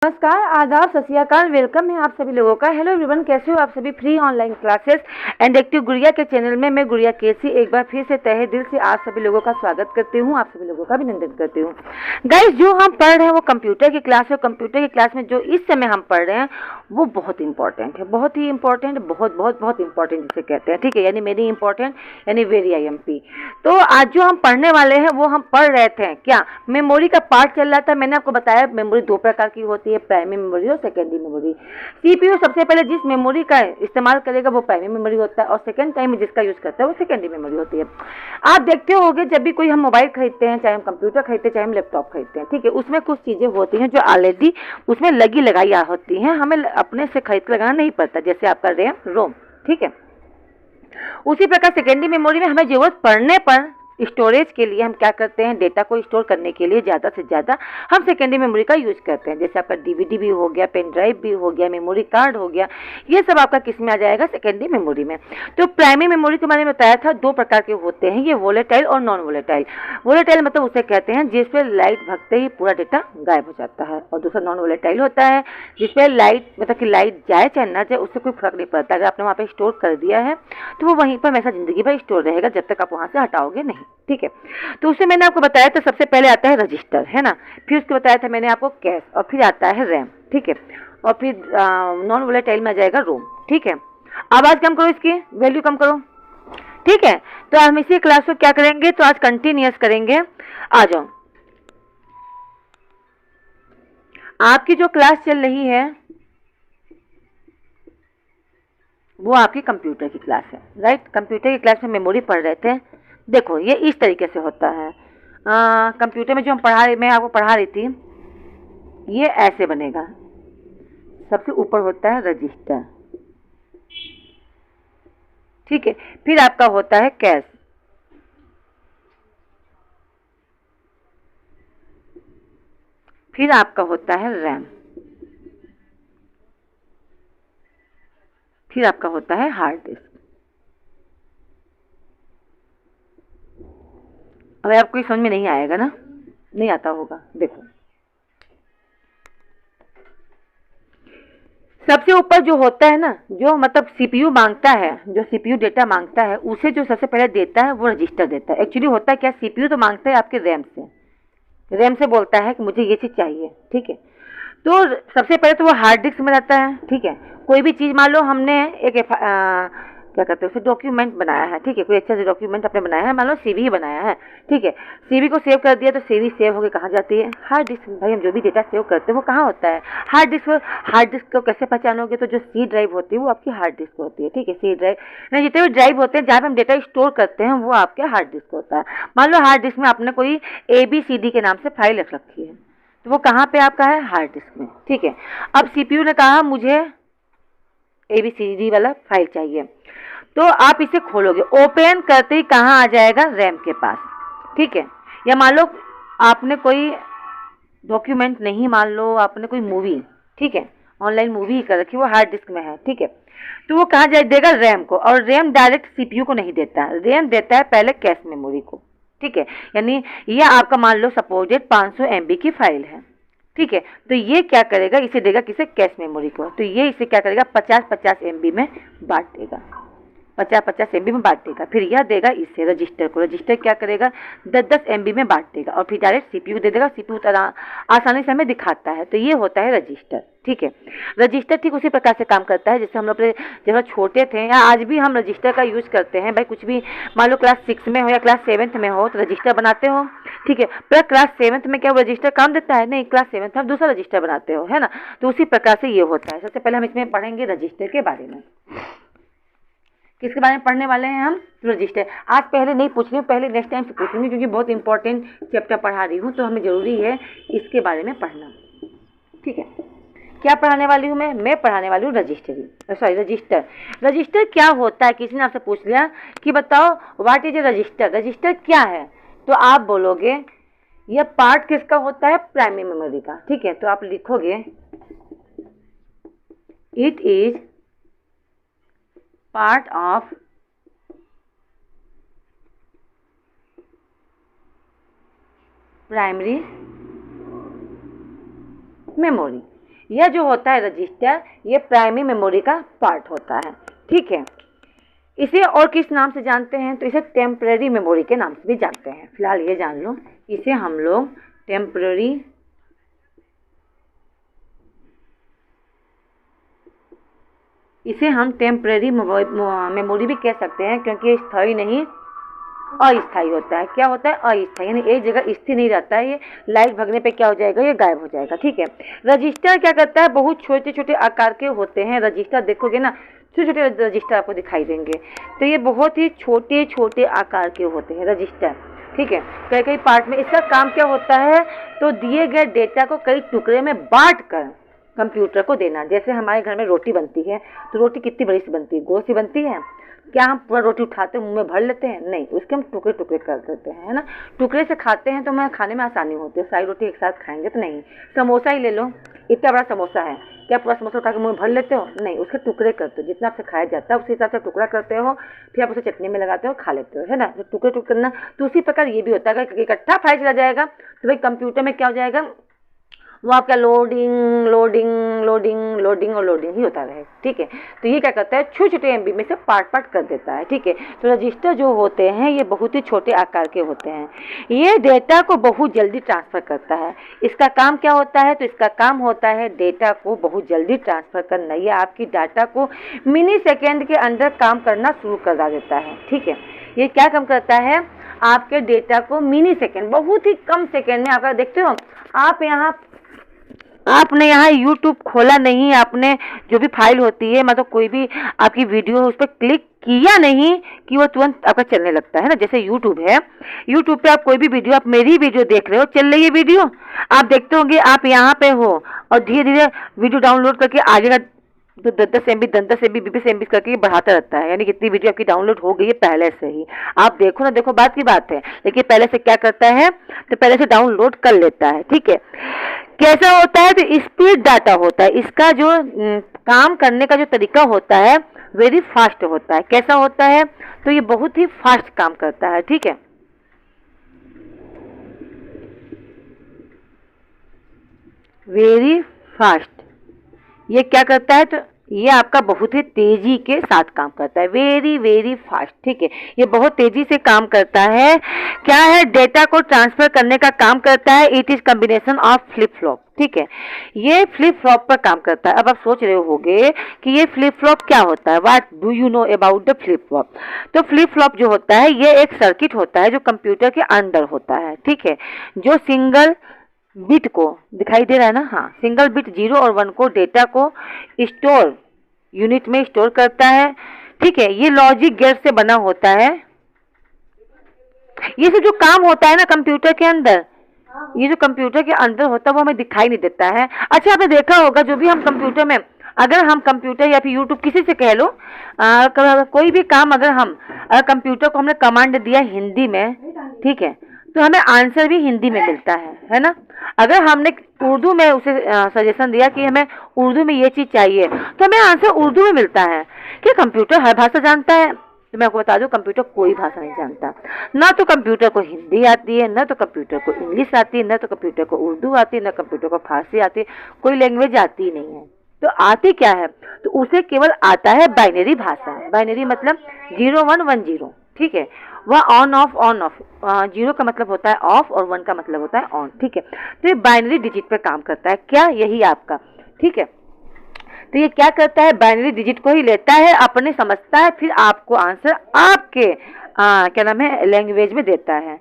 नमस्कार, आदाब, सत श्री अकाल। वेलकम है आप सभी लोगों का। हेलो एवरीवन, कैसे हो आप सभी। Free online classes and active गुड़िया के चैनल में मैं गुड़िया केसी एक बार फिर से तहे दिल से आप सभी लोगों का स्वागत करती हूँ, आप सभी लोगों का अभिनंदन करती हूँ। गाइस, जो हम पढ़ रहे हैं वो कंप्यूटर की क्लास है। कंप्यूटर की क्लास में जो इस समय हम पढ़ रहे हैं वो बहुत इंपॉर्टेंट है, बहुत ही इंपॉर्टेंट, बहुत इंपॉर्टेंट जिसे कहते हैं, ठीक है। यानी वेरी इंपॉर्टेंट, यानी वेरी IMP। तो आज जो हम पढ़ने वाले हैं वो हम पढ़ रहे थे क्या, मेमोरी का पार्ट चल रहा था। मैंने आपको बताया मेमोरी दो प्रकार की होती है, प्राइमरी मेमोरी और सेकेंडरी मेमोरी। CPU सबसे पहले जिस मेमोरी का इस्तेमाल करेगा वो प्राइमरी मेमोरी होता है और सेकेंड टाइम में जिसका यूज करता है वो सेकेंडरी मेमोरी होती है। आप देखते होंगे जब भी कोई हम मोबाइल खरीदते हैं, चाहे हम कंप्यूटर खरीदते हैं, चाहे हम लैपटॉप खरीदते हैं, ठीक है, उसमें कुछ चीजें होती हैं जो ऑलरेडी उसमें लगी लगाई होती हैं, हमें अपने से खरीद कर लगाना नहीं पड़ता, जैसे आपका रैम, रोम, ठीक है। उसी प्रकार सेकेंडरी मेमोरी में हमें जरूरत पड़ने पर स्टोरेज के लिए हम क्या करते हैं, डेटा को स्टोर करने के लिए ज़्यादा से ज़्यादा हम सेकेंडरी मेमोरी का यूज करते हैं। जैसे आपका DVD भी हो गया, पेन ड्राइव भी हो गया, मेमोरी कार्ड हो गया, ये सब आपका किस में आ जाएगा, सेकेंडरी मेमोरी में। तो प्राइमरी मेमोरी को मैंने बताया था दो प्रकार के होते हैं, ये वोलेटाइल और नॉन वोलेटाइल। वोलेटाइल मतलब उसे कहते हैं जिस पे लाइट भगते ही पूरा डेटा गायब हो जाता है, और दूसरा नॉन वोलेटाइल होता है जिसपे लाइट मतलब कि लाइट जाए चाहे ना जाए उससे कोई फर्क नहीं पड़ता। अगर आपने वहाँ पे स्टोर कर दिया है तो वो वहीं पर हमेशा जिंदगी भर स्टोर रहेगा जब तक आप वहाँ से हटाओगे नहीं, ठीक है। तो उससे मैंने आपको बताया था सबसे पहले आता है रजिस्टर, है ना, फिर उसको बताया था मैंने आपको कैश, और फिर आता है रैम, ठीक है, और फिर नॉन वोलेटाइल में आ जाएगा रोम, ठीक है। आवाज कम करो, इसकी वैल्यू कम करो, ठीक है। तो हम इसी क्लास को क्या करेंगे, तो आज कंटिन्यूअस करेंगे। आ जाओ, आपकी जो क्लास चल रही है वो आपकी कंप्यूटर की क्लास है, राइट। कंप्यूटर की क्लास में मेमोरी पढ़ रहे थे। देखो ये इस तरीके से होता है, कंप्यूटर में जो मैं आपको पढ़ा रही थी, ये ऐसे बनेगा। सबसे ऊपर होता है रजिस्टर, ठीक है, फिर आपका होता है कैश, फिर आपका होता है रैम, फिर आपका होता है हार्ड डिस्क। अब आपको समझ में नहीं आएगा ना, नहीं आता होगा। देखो सबसे ऊपर जो होता है ना, जो मतलब CPU मांगता है, जो CPU डेटा मांगता है उसे जो सबसे पहले देता है वो रजिस्टर देता है। एक्चुअली होता है क्या, CPU तो मांगता है आपके रैम से, रैम से बोलता है कि मुझे ये चीज़ चाहिए, ठीक है। तो सबसे पहले तो वो हार्ड डिस्क में रहता है, ठीक है। कोई भी चीज़ मान लो हमने एक क्या कहते हैं उसे, डॉक्यूमेंट बनाया है, ठीक है, कोई अच्छा सा डॉक्यूमेंट आपने बनाया है, मान लो CV ही बनाया है, ठीक है। CV को सेव कर दिया तो CV सेव होकर कहाँ जाती है, हार्ड डिस्क। भाई हम जो भी डेटा सेव करते हैं वो कहाँ होता है, हार्ड डिस्क। हार्ड डिस्क को कैसे पहचानोगे, तो जो C ड्राइव होती है वो आपकी हार्ड डिस्क होती है, ठीक है। C ड्राइव नहीं, जितने भी ड्राइव होते हैं जहाँ पे हम डेटा स्टोर करते हैं वो आपके हार्ड डिस्क होता है। मान लो हार्ड डिस्क में आपने कोई ABCD के नाम से फाइल रख रखी है, तो वो कहाँ पे आपका है, हार्ड डिस्क में, ठीक है। अब CPU ने कहा मुझे ABCD वाला फाइल चाहिए, तो आप इसे खोलोगे, ओपन करते ही कहाँ आ जाएगा, रैम के पास, ठीक है। या मान लो आपने कोई डॉक्यूमेंट नहीं, मान लो आपने कोई मूवी, ठीक है, ऑनलाइन मूवी ही कर रखी, वो हार्ड डिस्क में है, ठीक है, तो वो कहाँ जाए देगा, रैम को। और रैम डायरेक्ट CPU को नहीं देता, रैम देता है पहले कैश मेमोरी को, ठीक है। यानी ये आपका मान लो सपोजेड 500 MB की फाइल है, ठीक है, तो ये क्या करेगा, इसे देगा किसे, कैश मेमोरी को। तो ये इसे क्या करेगा, 50-50 MB में बांट देगा, 50-50 MB में बांट देगा। फिर यह देगा इसे रजिस्टर को, रजिस्टर क्या करेगा, 10-10 MB में बांट देगा, और फिर डायरेक्ट CPU दे देगा। CPU आसानी से हमें दिखाता है, तो ये होता है रजिस्टर, ठीक है। रजिस्टर ठीक उसी प्रकार से काम करता है जैसे हम लोग जब छोटे थे, या आज भी हम रजिस्टर का यूज करते हैं। भाई कुछ भी मान लो क्लास 6 में हो या क्लास 7th में हो तो रजिस्टर बनाते हो, ठीक है। पर क्लास 7th में क्या वो रजिस्टर काम देता है, नहीं, क्लास 7th में आप दूसरा रजिस्टर बनाते हो, है ना। तो उसी प्रकार से ये होता है। सबसे पहले हम इसमें पढ़ेंगे रजिस्टर के बारे में। किसके बारे में पढ़ने वाले हैं हम, रजिस्टर। आज पहले नहीं पूछ रही हूँ, पहले नेक्स्ट टाइम से पूछूंगी, क्योंकि बहुत इंपॉर्टेंट चैप्टर पढ़ा रही हूँ, तो हमें जरूरी है इसके बारे में पढ़ना, ठीक है। क्या पढ़ाने वाली हूँ मैं पढ़ाने वाली हूँ रजिस्टर। रजिस्टर क्या होता है, किसी ने आपसे पूछ लिया कि बताओ what is a register, register क्या है, तो आप बोलोगे यह पार्ट किसका होता है, प्राइमरी मेमोरी का, ठीक है। तो आप लिखोगे it is part of primary memory। यह जो होता है रजिस्टर, ये प्राइमरी मेमोरी का पार्ट होता है। ठीक है, इसे और किस नाम से जानते हैं? तो इसे टेम्पररी मेमोरी के नाम से भी जानते हैं। फिलहाल ये जान लो, इसे हम लोग टेम्पररी मेमोरी भी कह सकते हैं, क्योंकि स्थायी नहीं अस्थायी होता है। क्या होता है? अस्थायी, यानी एक जगह स्थिर नहीं रहता है। ये लाइट भगने पे क्या हो जाएगा? ये गायब हो जाएगा। ठीक है, रजिस्टर क्या करता है? बहुत छोटे छोटे आकार के होते हैं रजिस्टर। देखोगे ना, छोटे छोटे रजिस्टर आपको दिखाई देंगे। तो ये बहुत ही छोटे छोटे आकार के होते हैं रजिस्टर। ठीक है, कई कई पार्ट में। इसका काम क्या होता है? तो दिए गए डेटा को कई टुकड़े में बांट कर कंप्यूटर को देना। जैसे हमारे घर में रोटी बनती है, तो रोटी कितनी बड़ी सी बनती है? गोल सी बनती है। क्या हम पूरा रोटी उठाते हैं मुंह में भर लेते हैं? नहीं, उसके हम टुकड़े टुकड़े कर देते हैं, है ना। टुकड़े से खाते हैं तो हमें खाने में आसानी होती है। सारी रोटी एक साथ खाएंगे तो नहीं। समोसा ही ले लो, इतना बड़ा समोसा है, क्या पूरा समोसा उठा के मुंह में भर लेते हो? नहीं, उसके टुकड़े करते हो। जितना आपसे खाया जाता है उसी हिसाब से टुकड़ा करते हो, फिर आप उसे चटनी में लगाते हो, खा लेते हो, है ना। तो टुकड़े टुकड़े करना। तो उसी प्रकार ये भी होता है, अगर इकट्ठा फाइल चला जाएगा तो भाई कंप्यूटर में क्या हो जाएगा? वो आपका लोडिंग लोडिंग लोडिंग लोडिंग और लोडिंग ही होता रहे। ठीक है, तो ये क्या करता है? छोटे छोटे एमबी में से पार्ट पार्ट कर देता है। ठीक है, तो रजिस्टर जो होते हैं ये बहुत ही छोटे आकार के होते हैं। ये डेटा को बहुत जल्दी ट्रांसफ़र करता है। इसका काम क्या होता है? तो इसका काम होता है डेटा को बहुत जल्दी ट्रांसफ़र करना। ये आपकी डाटा को मिनी सेकेंड के अंदर काम करना शुरू करा देता है। ठीक है, ये क्या काम करता है? आपके डेटा को मिनी सेकेंड, बहुत ही कम सेकेंड में। आपका देखते हो, आपने यहाँ YouTube खोला नहीं, आपने जो भी फाइल होती है, मतलब कोई भी आपकी वीडियो उस पर क्लिक किया नहीं कि वो तुरंत आपका चलने लगता है ना। जैसे YouTube है, YouTube पे आप कोई भी वीडियो, आप मेरी वीडियो देख रहे हो, चल रही है वीडियो, आप देखते होंगे, आप यहाँ पे हो और धीरे धीरे वीडियो डाउनलोड करके आगे का तो 10 MB 10 MB 20 MB करके बढ़ाता रहता है। यानी कितनी वीडियो आपकी डाउनलोड हो गई है पहले से ही। आप देखो ना देखो, बात की बात है, लेकिन पहले से क्या करता है? तो पहले से डाउनलोड कर लेता है। ठीक है, कैसा होता है? तो स्पीड डाटा होता है। इसका जो काम करने का जो तरीका होता है वेरी फास्ट होता है। कैसा होता है? तो ये बहुत ही फास्ट काम करता है। ठीक है, वेरी फास्ट। ये क्या करता है? तो ये आपका बहुत ही तेजी के साथ काम करता है, वेरी वेरी फास्ट। ठीक है, ये बहुत तेजी से काम करता है। क्या है? डेटा को ट्रांसफर करने का काम करता है। It is combination of flip flop. ठीक है, ये फ्लिप फ्लॉप पर काम करता है। अब आप सोच रहे होगे कि ये फ्लिप फ्लॉप क्या होता है? What do you know about the flip flop? तो फ्लिप फ्लॉप जो होता है ये एक सर्किट होता है जो कंप्यूटर के अंदर होता है। ठीक है, जो सिंगल बिट को दिखाई दे रहा है ना, हाँ, सिंगल बिट 0 और 1 को डेटा को स्टोर यूनिट में स्टोर करता है। ठीक है, ये लॉजिक गेट से बना होता है। ये सब जो काम होता है ना कंप्यूटर के अंदर, ये जो कंप्यूटर के अंदर होता है वो हमें दिखाई नहीं देता है। अच्छा, आपने देखा होगा जो भी हम कंप्यूटर में, अगर हम कंप्यूटर या फिर यूट्यूब किसी से कह लो, कोई भी काम अगर कंप्यूटर को हमने कमांड दिया हिंदी में, ठीक है, तो हमें आंसर भी हिंदी में मिलता है ना। अगर हमने उर्दू में उसे सजेशन दिया कि हमें उर्दू में ये चीज़ चाहिए, तो हमें आंसर उर्दू में मिलता है। क्या कंप्यूटर हर भाषा जानता है? तो मैं आपको बता दूं, कंप्यूटर कोई भाषा नहीं जानता। ना तो कंप्यूटर को हिंदी आती है, ना तो कंप्यूटर को इंग्लिश आती है, ना तो कंप्यूटर को उर्दू आती है, ना कंप्यूटर को फारसी आती है। कोई लैंग्वेज आती ही नहीं है। तो आती क्या है? तो उसे केवल आता है बाइनरी भाषा। बाइनरी मतलब 0 1 1 0। ठीक है, वह ऑन ऑफ 0 का मतलब होता है ऑफ और 1 का मतलब होता है ऑन। ठीक है, तो ये बाइनरी डिजिट पर काम करता है। क्या? यही आपका। ठीक है, तो ये क्या करता है? बाइनरी डिजिट को ही लेता है, अपने समझता है, फिर आपको आंसर आपके क्या नाम है लैंग्वेज में देता है।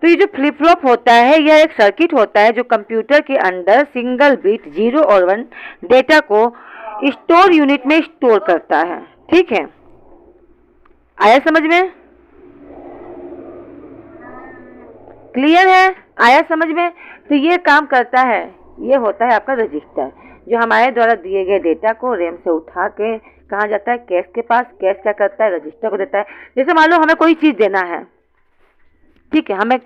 तो ये जो फ्लिप फ्लॉप होता है यह एक सर्किट होता है जो कंप्यूटर के अंदर सिंगल बिट 0 और 1 डेटा को स्टोर यूनिट में स्टोर करता है। ठीक है, आया समझ में? क्लियर है? आया समझ में? तो ये काम करता है, ये होता है आपका रजिस्टर, जो हमारे द्वारा दिए गए डेटा को रैम से उठा के कहाँ जाता है? कैश के पास। कैश क्या करता है? रजिस्टर को देता है। जैसे मान लो हमें कोई चीज़ देना है, ठीक है, हमें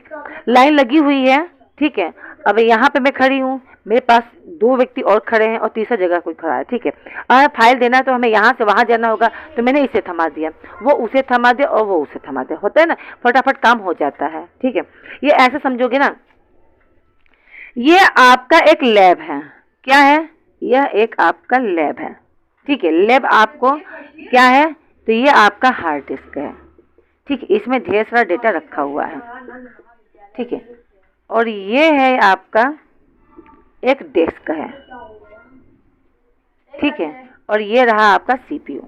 लाइन लगी हुई है, ठीक है, अब यहाँ पे मैं खड़ी हूँ, मेरे पास 2 व्यक्ति और खड़े हैं और तीसरा जगह कोई खड़ा है। ठीक है, अगर फाइल देना है तो हमें यहाँ से वहाँ जाना होगा, तो मैंने इसे थमा दिया, वो उसे थमा दे और वो उसे थमा दे, होता है ना, फटाफट काम हो जाता है। ठीक है, ये ऐसे समझोगे ना, ये आपका एक लैब है। क्या है? यह एक आपका लैब है, ठीक है। लैब आपको क्या है, तो ये आपका हार्ड डिस्क है, ठीक है। इसमें ढेर सारा डेटा रखा हुआ है, ठीक है। और ये है आपका एक डिस्क है, ठीक है। और ये रहा आपका सीपीयू।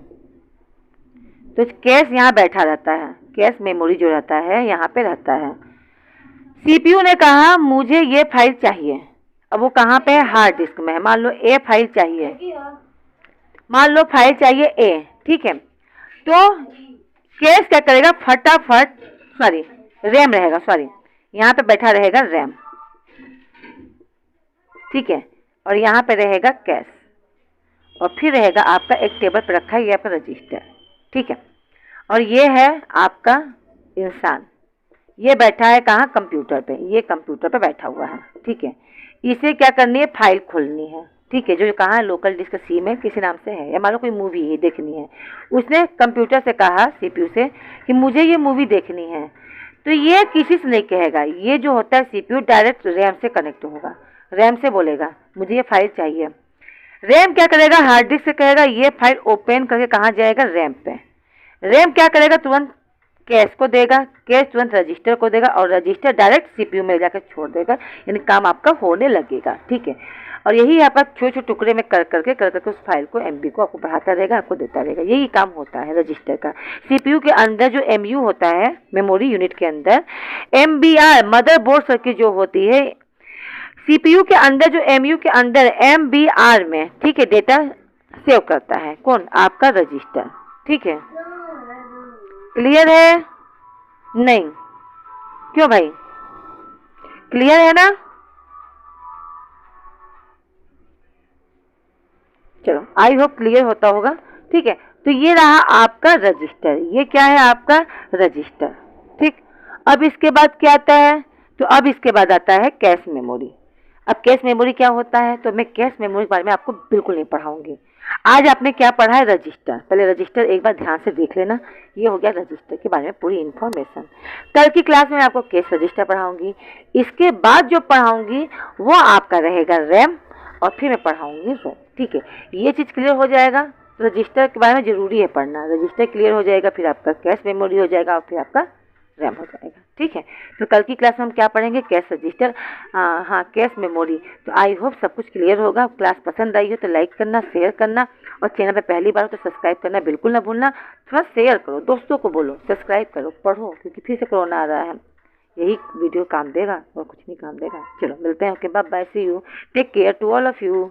तो कैश यहाँ बैठा रहता है, कैश मेमोरी जो रहता है यहाँ पे रहता है। सीपीयू ने कहा मुझे ये फाइल चाहिए, अब वो कहाँ पे है, हार्ड डिस्क में है। मान लो ए फाइल चाहिए, मान लो फाइल चाहिए ए, ठीक है। तो कैश क्या करेगा, फटाफट, सॉरी रैम रहेगा, सॉरी यहाँ पे बैठा रहेगा रैम, ठीक है। और यहाँ पे रहेगा कैश, और फिर रहेगा आपका एक टेबल पर रखा है ये आपका रजिस्टर, ठीक है। और ये है आपका इंसान, ये बैठा है कहाँ, कंप्यूटर पे, ये कंप्यूटर पे बैठा हुआ है, ठीक है। इसे क्या करनी है, फाइल खोलनी है, ठीक है। जो कहाँ है, लोकल डिस्क सी में किसी नाम से है, या मान लो कोई मूवी ही देखनी है, उसने कंप्यूटर से कहा सीपीयू से कि मुझे ये मूवी देखनी है, तो ये किसी से नहीं कहेगा, ये जो होता है सीपीयू डायरेक्ट रैम से कनेक्ट होगा, रैम से बोलेगा मुझे ये फाइल चाहिए। रैम क्या करेगा, हार्ड डिस्क से कहेगा ये फाइल ओपन करके कहाँ जाएगा, रैम पे। रैम क्या करेगा, तुरंत कैश को देगा, कैश तुरंत रजिस्टर को देगा, और रजिस्टर डायरेक्ट सीपीयू में जाकर छोड़ देगा, यानी काम आपका होने लगेगा, ठीक है। और यही आपका छोटे छोटे टुकड़े में कर करके उस फाइल को, एमबी को आपको बढ़ाता रहेगा, आपको देता रहेगा, यही काम होता है रजिस्टर का। सीपीयू के अंदर जो एमयू होता है, मेमोरी यूनिट के अंदर, एमबीआर मदरबोर्ड सर्किट जो होती है, सीपीयू के अंदर जो एमयू के अंदर एमबीआर में, ठीक है, डेटा सेव करता है कौन, आपका रजिस्टर, ठीक है। क्लियर है, नहीं क्यों भाई, क्लियर है ना। चलो आई होप क्लियर होता होगा, ठीक है। तो ये रहा आपका रजिस्टर, ये क्या है आपका रजिस्टर, ठीक। अब इसके बाद क्या आता है, तो अब इसके बाद आता है कैश मेमोरी। अब कैश मेमोरी क्या होता है, तो मैं कैश मेमोरी के बारे में आपको बिल्कुल नहीं पढ़ाऊंगी। आज आपने क्या पढ़ा है, रजिस्टर, पहले रजिस्टर एक बार ध्यान से देख लेना, ये हो गया रजिस्टर के बारे में पूरी इन्फॉर्मेशन। कल की क्लास में आपको कैश रजिस्टर पढ़ाऊंगी, इसके बाद जो पढ़ाऊंगी वो आपका रहेगा रैम, और फिर मैं पढ़ाऊंगी रोम, ठीक है। ये चीज़ क्लियर हो जाएगा, रजिस्टर के बारे में जरूरी है पढ़ना, रजिस्टर क्लियर हो जाएगा, फिर आपका कैश मेमोरी हो जाएगा, और फिर आपका रैम हो जाएगा, ठीक है। तो कल की क्लास में हम क्या पढ़ेंगे, कैश रजिस्टर, हाँ कैश मेमोरी। तो आई होप सब कुछ क्लियर होगा। क्लास पसंद आई हो तो लाइक करना, शेयर करना, और चैनल पे पहली बार हो तो सब्सक्राइब करना बिल्कुल ना भूलना। थोड़ा शेयर करो, दोस्तों को बोलो सब्सक्राइब करो, पढ़ो, क्योंकि फिर से कोरोना आ रहा है, यही वीडियो काम देगा और कुछ नहीं काम देगा। चलो मिलते हैं, okay bye bye, see you, take care to all of you.